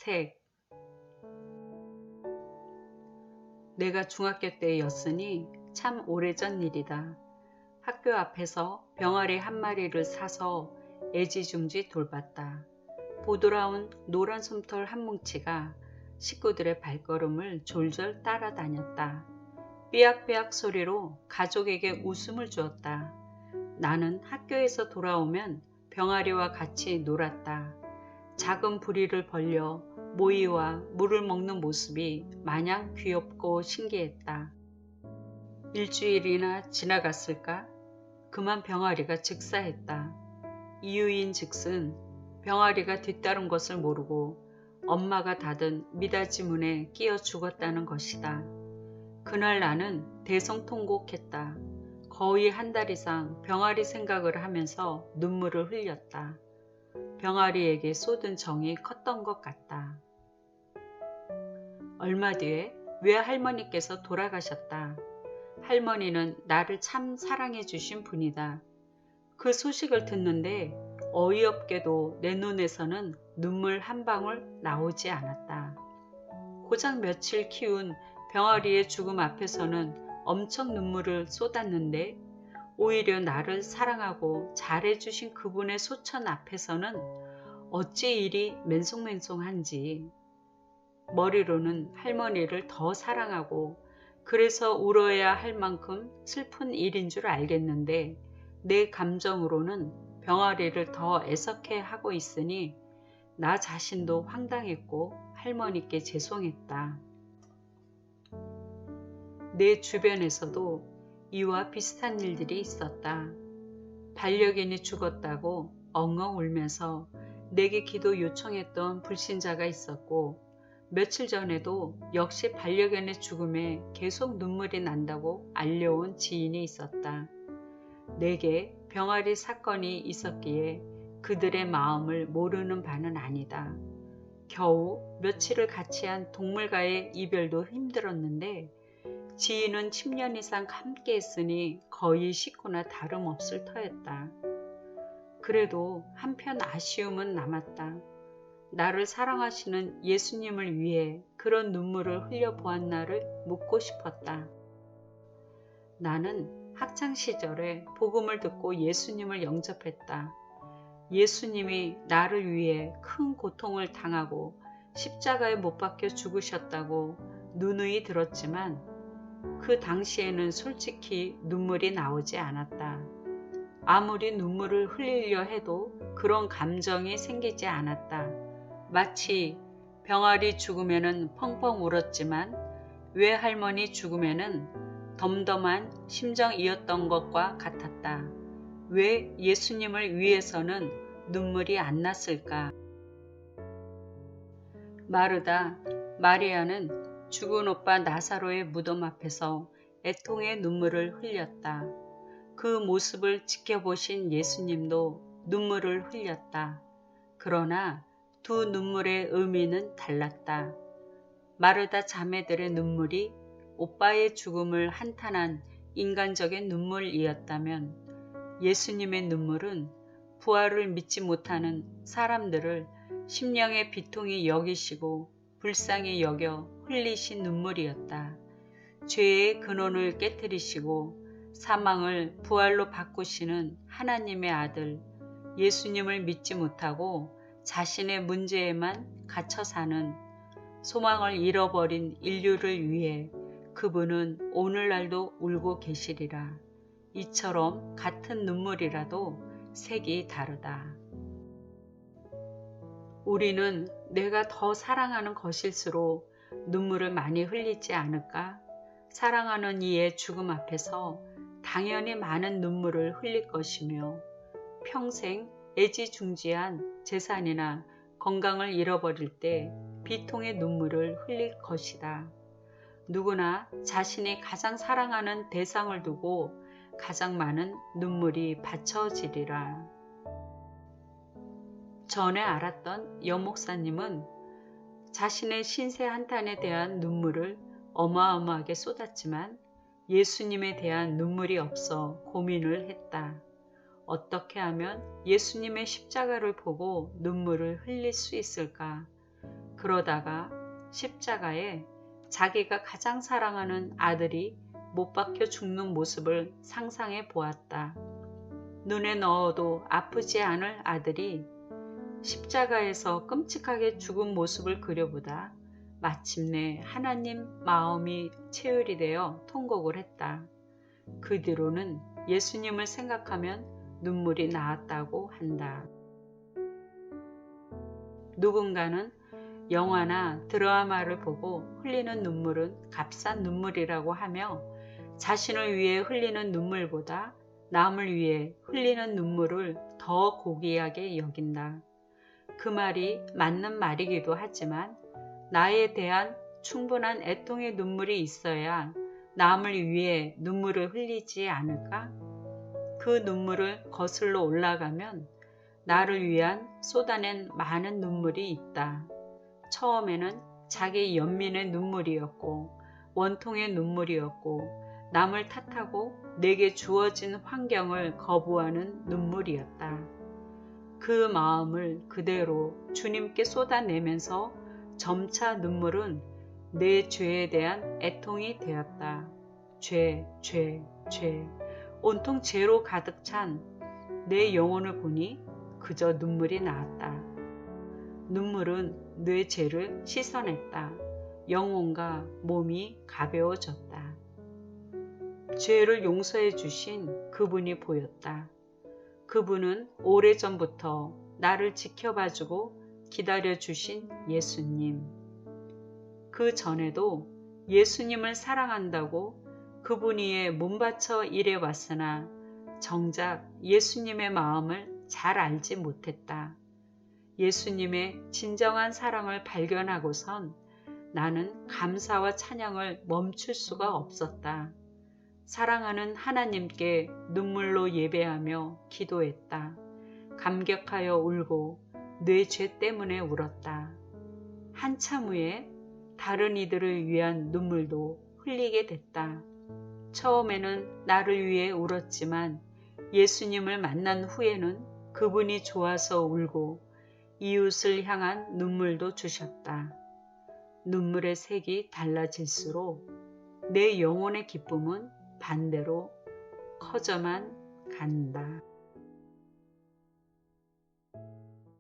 책. 내가 중학교 때였으니 참 오래전 일이다. 학교 앞에서 병아리 한 마리를 사서 애지중지 돌봤다. 보드라운 노란 솜털 한 뭉치가 식구들의 발걸음을 졸졸 따라다녔다. 삐약삐약 소리로 가족에게 웃음을 주었다. 나는 학교에서 돌아오면 병아리와 같이 놀았다. 작은 부리를 벌려 모이와 물을 먹는 모습이 마냥 귀엽고 신기했다. 일주일이나 지나갔을까? 그만 병아리가 즉사했다. 이유인 즉슨 병아리가 뒤따른 것을 모르고 엄마가 닫은 미닫이 문에 끼어 죽었다는 것이다. 그날 나는 대성통곡했다. 거의 한 달 이상 병아리 생각을 하면서 눈물을 흘렸다. 병아리에게 쏟은 정이 컸던 것 같다. 얼마 뒤에 외할머니께서 돌아가셨다. 할머니는 나를 참 사랑해 주신 분이다. 그 소식을 듣는데 어이없게도 내 눈에서는 눈물 한 방울 나오지 않았다. 고작 며칠 키운 병아리의 죽음 앞에서는 엄청 눈물을 쏟았는데 오히려 나를 사랑하고 잘해주신 그분의 소천 앞에서는 어찌 이리 맨송맨송한지. 머리로는 할머니를 더 사랑하고 그래서 울어야 할 만큼 슬픈 일인 줄 알겠는데 내 감정으로는 병아리를 더 애석해 하고 있으니 나 자신도 황당했고 할머니께 죄송했다. 내 주변에서도 이와 비슷한 일들이 있었다. 반려견이 죽었다고 엉엉 울면서 내게 기도 요청했던 불신자가 있었고 며칠 전에도 역시 반려견의 죽음에 계속 눈물이 난다고 알려온 지인이 있었다. 내게 병아리 사건이 있었기에 그들의 마음을 모르는 바는 아니다. 겨우 며칠을 같이 한 동물과의 이별도 힘들었는데 지인은 10년 이상 함께 했으니 거의 식구나 다름없을 터였다. 그래도 한편 아쉬움은 남았다. 나를 사랑하시는 예수님을 위해 그런 눈물을 흘려보았나를 묻고 싶었다. 나는 학창시절에 복음을 듣고 예수님을 영접했다. 예수님이 나를 위해 큰 고통을 당하고 십자가에 못 박혀 죽으셨다고 누누이 들었지만 그 당시에는 솔직히 눈물이 나오지 않았다. 아무리 눈물을 흘리려 해도 그런 감정이 생기지 않았다. 마치 병아리 죽으면은 펑펑 울었지만 외할머니 죽으면은 덤덤한 심정이었던 것과 같았다. 왜 예수님을 위해서는 눈물이 안 났을까? 마르다, 마리아는 죽은 오빠 나사로의 무덤 앞에서 애통의 눈물을 흘렸다. 그 모습을 지켜보신 예수님도 눈물을 흘렸다. 그러나 두 눈물의 의미는 달랐다. 마르다 자매들의 눈물이 오빠의 죽음을 한탄한 인간적인 눈물이었다면 예수님의 눈물은 부활을 믿지 못하는 사람들을 심령의 비통이 여기시고 불쌍히 여겨 흘리신 눈물이었다. 죄의 근원을 깨뜨리시고 사망을 부활로 바꾸시는 하나님의 아들 예수님을 믿지 못하고 자신의 문제에만 갇혀 사는 소망을 잃어버린 인류를 위해 그분은 오늘날도 울고 계시리라. 이처럼 같은 눈물이라도 색이 다르다. 우리는 내가 더 사랑하는 것일수록 눈물을 많이 흘리지 않을까? 사랑하는 이의 죽음 앞에서 당연히 많은 눈물을 흘릴 것이며 평생 애지중지한 재산이나 건강을 잃어버릴 때 비통의 눈물을 흘릴 것이다. 누구나 자신이 가장 사랑하는 대상을 두고 가장 많은 눈물이 바쳐지리라. 전에 알았던 여목사님은 자신의 신세 한탄에 대한 눈물을 어마어마하게 쏟았지만 예수님에 대한 눈물이 없어 고민을 했다. 어떻게 하면 예수님의 십자가를 보고 눈물을 흘릴 수 있을까? 그러다가 십자가에 자기가 가장 사랑하는 아들이 못 박혀 죽는 모습을 상상해 보았다. 눈에 넣어도 아프지 않을 아들이 십자가에서 끔찍하게 죽은 모습을 그려보다 마침내 하나님 마음이 체휼이 되어 통곡을 했다. 그 뒤로는 예수님을 생각하면 눈물이 나왔다고 한다. 누군가는 영화나 드라마를 보고 흘리는 눈물은 값싼 눈물이라고 하며 자신을 위해 흘리는 눈물보다 남을 위해 흘리는 눈물을 더 고귀하게 여긴다. 그 말이 맞는 말이기도 하지만 나에 대한 충분한 애통의 눈물이 있어야 남을 위해 눈물을 흘리지 않을까? 그 눈물을 거슬러 올라가면 나를 위한 쏟아낸 많은 눈물이 있다. 처음에는 자기 연민의 눈물이었고 원통의 눈물이었고 남을 탓하고 내게 주어진 환경을 거부하는 눈물이었다. 그 마음을 그대로 주님께 쏟아내면서 점차 눈물은 내 죄에 대한 애통이 되었다. 죄. 온통 죄로 가득 찬 내 영혼을 보니 그저 눈물이 나왔다. 눈물은 내 죄를 씻어냈다. 영혼과 몸이 가벼워졌다. 죄를 용서해 주신 그분이 보였다. 그분은 오래전부터 나를 지켜봐주고 기다려주신 예수님. 그 전에도 예수님을 사랑한다고 그분 위에 몸바쳐 일해왔으나 정작 예수님의 마음을 잘 알지 못했다. 예수님의 진정한 사랑을 발견하고선 나는 감사와 찬양을 멈출 수가 없었다. 사랑하는 하나님께 눈물로 예배하며 기도했다. 감격하여 울고 내 죄 때문에 울었다. 한참 후에 다른 이들을 위한 눈물도 흘리게 됐다. 처음에는 나를 위해 울었지만 예수님을 만난 후에는 그분이 좋아서 울고 이웃을 향한 눈물도 주셨다. 눈물의 색이 달라질수록 내 영혼의 기쁨은 반대로 커져만 간다.